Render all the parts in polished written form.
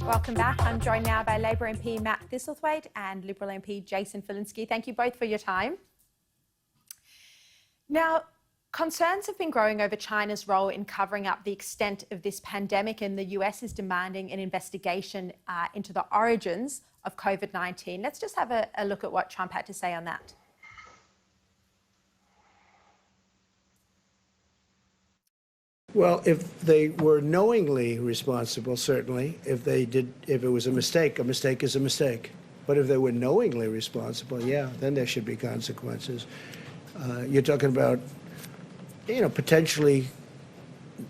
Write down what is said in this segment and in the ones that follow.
Welcome back. I'm joined now by Labor MP Matt Thistlethwaite and Liberal MP Jason Falinski. Thank you both for your time. Now, concerns have been growing over China's role in covering up the extent of this pandemic, and the US is demanding an investigation into the origins of COVID-19. Let's just have a look at what Trump had to say on that. Well, if they were knowingly responsible, certainly. If it was a mistake is a mistake. But if they were knowingly responsible, yeah, then there should be consequences. You're talking about, potentially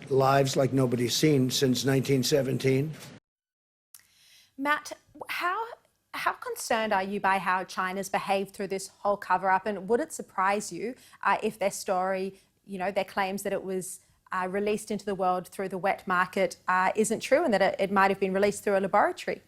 lives like nobody's seen since 1917. Matt, how concerned are you by how China's behaved through this whole cover-up? And would it surprise you if their story, their claims that it was released into the world through the wet market isn't true, and that it might have been released through a laboratory?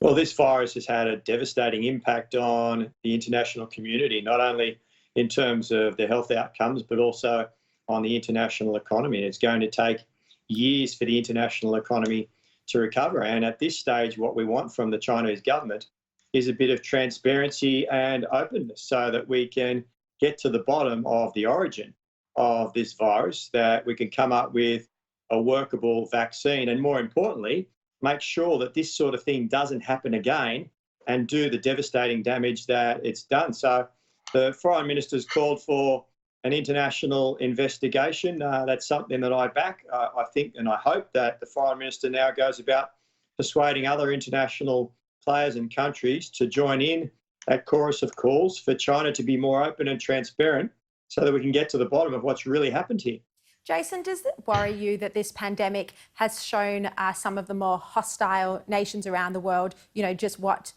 Well, this virus has had a devastating impact on the international community, not only in terms of the health outcomes, but also on the international economy. It's going to take years for the international economy to recover. And at this stage, what we want from the Chinese government is a bit of transparency and openness so that we can get to the bottom of the origin of this virus, that we can come up with a workable vaccine, and more importantly, make sure that this sort of thing doesn't happen again and do the devastating damage that it's done. So the Foreign Minister's called for an international investigation. That's something that I back. I think and I hope that the Foreign Minister now goes about persuading other international players and countries to join in that chorus of calls for China to be more open and transparent so that we can get to the bottom of what's really happened here. Jason, does it worry you that this pandemic has shown some of the more hostile nations around the world, just what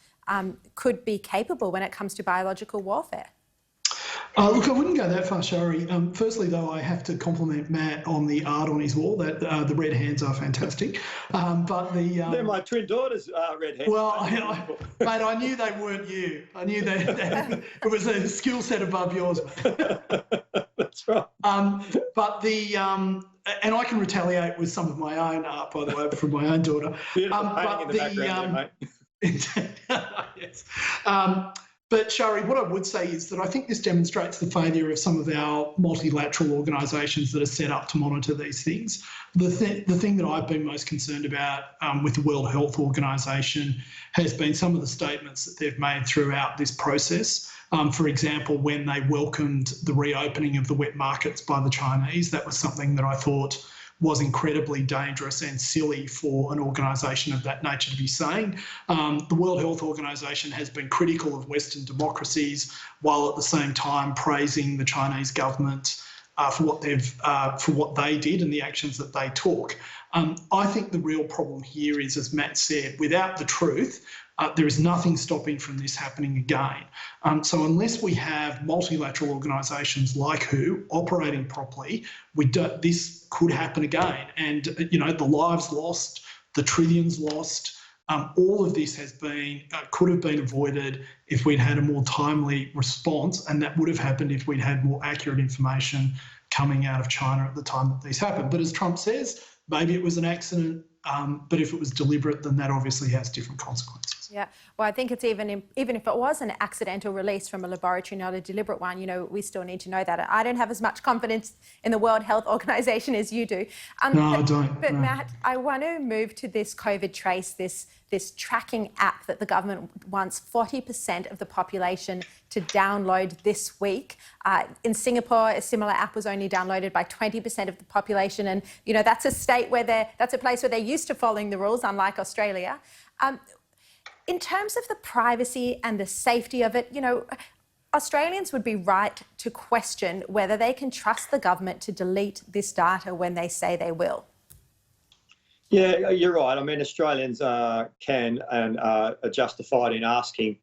could be capable when it comes to biological warfare? Look, I wouldn't go that far, Sharri. Firstly, though, I have to compliment Matt on the art on his wall. That the red hands are fantastic. They're my twin daughters' red hands. Well, mate, I knew they weren't you. I knew that it was a skill set above yours. That's right. And I can retaliate with some of my own art, by the way, from my own daughter. Beautiful painting in the background there, mate. Yes. But Sharri, what I would say is that I think this demonstrates the failure of some of our multilateral organisations that are set up to monitor these things. The thing that I've been most concerned about with the World Health Organisation has been some of the statements that they've made throughout this process. For example, when they welcomed the reopening of the wet markets by the Chinese, that was something that I thought was incredibly dangerous and silly for an organisation of that nature to be saying. The World Health Organisation has been critical of Western democracies, while at the same time praising the Chinese government for what they did and the actions that they took. I think the real problem here is, as Matt said, without the truth, there is nothing stopping from this happening again. So unless we have multilateral organisations like WHO operating properly, this could happen again. And, the lives lost, the trillions lost, all of this could have been avoided if we'd had a more timely response, and that would have happened if we'd had more accurate information coming out of China at the time that these happened. But as Trump says, maybe it was an accident, but if it was deliberate, then that obviously has different consequences. Yeah, well, I think it's even if it was an accidental release from a laboratory, not a deliberate one, we still need to know that. I don't have as much confidence in the World Health Organization as you do. No, I don't. But no. Matt, I want to move to this COVID Trace, this tracking app that the government wants 40% of the population to download this week. In Singapore, a similar app was only downloaded by 20% of the population, and that's a place where they're used to following the rules, unlike Australia. In terms of the privacy and the safety of it, Australians would be right to question whether they can trust the government to delete this data when they say they will. Yeah, you're right. I mean, Australians can and are justified in asking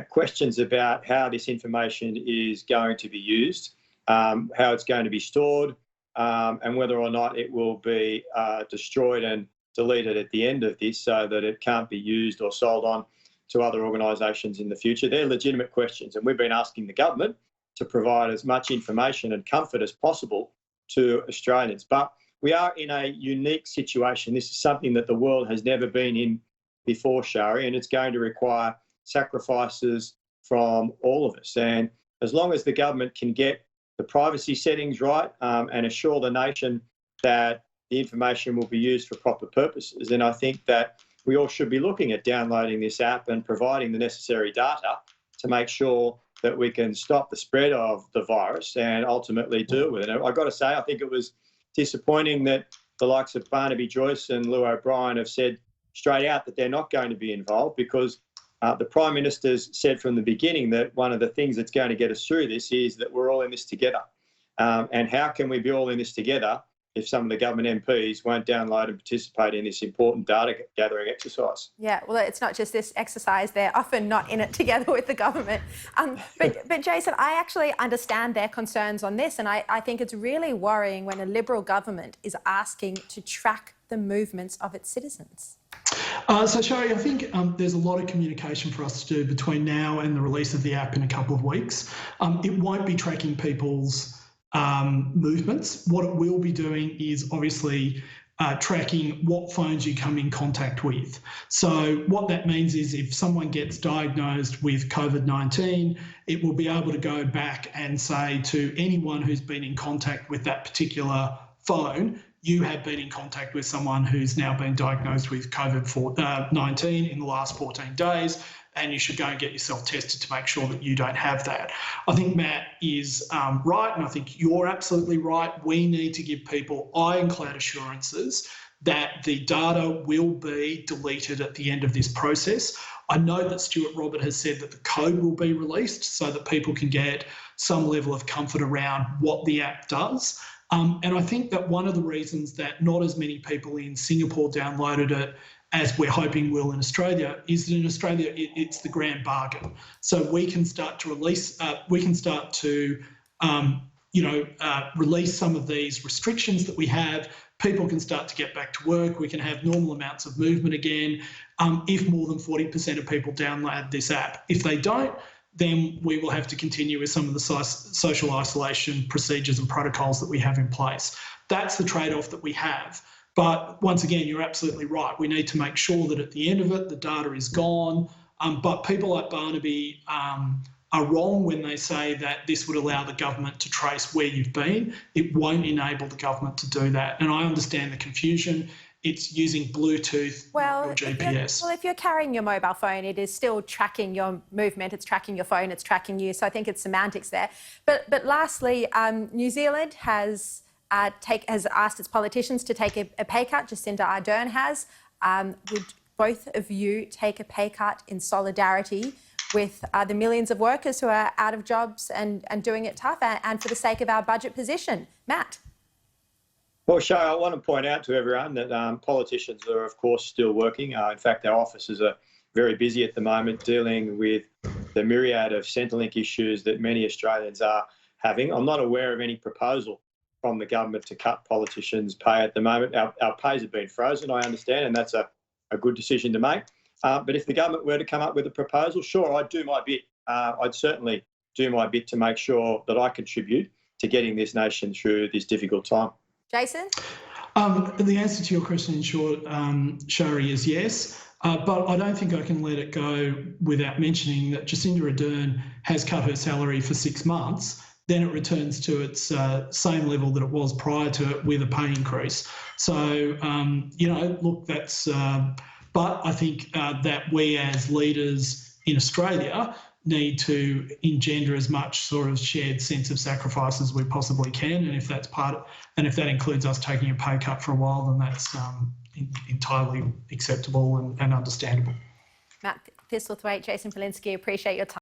questions about how this information is going to be used, how it's going to be stored, and whether or not it will be destroyed and deleted at the end of this so that it can't be used or sold on to other organisations in the future. They're legitimate questions, and we've been asking the government to provide as much information and comfort as possible to Australians. But we are in a unique situation. This is something that the world has never been in before, Sharri, and it's going to require sacrifices from all of us. And as long as the government can get the privacy settings right and assure the nation that the information will be used for proper purposes, then I think that we all should be looking at downloading this app and providing the necessary data to make sure that we can stop the spread of the virus and ultimately deal with it. And I've got to say, I think it was disappointing that the likes of Barnaby Joyce and Lou O'Brien have said straight out that they're not going to be involved, because the Prime Minister's said from the beginning that one of the things that's going to get us through this is that we're all in this together. And how can we be all in this together if some of the government MPs won't download and participate in this important data gathering exercise? Yeah, well, it's not just this exercise. They're often not in it together with the government. But Jason, I actually understand their concerns on this, and I think it's really worrying when a Liberal government is asking to track the movements of its citizens. So, Sharri, I think there's a lot of communication for us to do between now and the release of the app in a couple of weeks. It won't be tracking people's movements. What it will be doing is obviously tracking what phones you come in contact with. So what that means is if someone gets diagnosed with COVID-19, it will be able to go back and say to anyone who's been in contact with that particular phone, you have been in contact with someone who's now been diagnosed with COVID-19 in the last 14 days, and you should go and get yourself tested to make sure that you don't have that. I think Matt is right, and I think you're absolutely right. We need to give people ironclad assurances that the data will be deleted at the end of this process. I know that Stuart Robert has said that the code will be released so that people can get some level of comfort around what the app does. And I think that one of the reasons that not as many people in Singapore downloaded it as we're hoping will in Australia is that in Australia it's the grand bargain. So we can start to release, release some of these restrictions that we have. People can start to get back to work. We can have normal amounts of movement again if more than 40% of people download this app. If they don't, then we will have to continue with some of the social isolation procedures and protocols that we have in place. That's the trade-off that we have. But once again, you're absolutely right. We need to make sure that at the end of it, the data is gone. But people like Barnaby are wrong when they say that this would allow the government to trace where you've been. It won't enable the government to do that. And I understand the confusion. It's using Bluetooth or GPS. If you're carrying your mobile phone, it is still tracking your movement. It's tracking your phone. It's tracking you. So I think it's semantics there. But lastly, New Zealand has asked its politicians to take a pay cut. Jacinda Ardern has. Would both of you take a pay cut in solidarity with the millions of workers who are out of jobs and doing it tough, and for the sake of our budget position? Matt? Well, Sharri, I want to point out to everyone that politicians are, of course, still working. In fact, our offices are very busy at the moment dealing with the myriad of Centrelink issues that many Australians are having. I'm not aware of any proposal from the government to cut politicians' pay at the moment. Our pays have been frozen, I understand, and that's a good decision to make. But if the government were to come up with a proposal, sure, I'd do my bit. I'd certainly do my bit to make sure that I contribute to getting this nation through this difficult time. Jason? The answer to your question in short, Sharri, is yes. But I don't think I can let it go without mentioning that Jacinda Ardern has cut her salary for 6 months. Then it returns to its same level that it was prior to it with a pay increase. So, look, that's... but I think that we as leaders in Australia need to engender as much sort of shared sense of sacrifice as we possibly can. And if that includes us taking a pay cut for a while, then that's entirely acceptable and understandable. Matt Thistlethwaite, Jason Falinski, appreciate your time.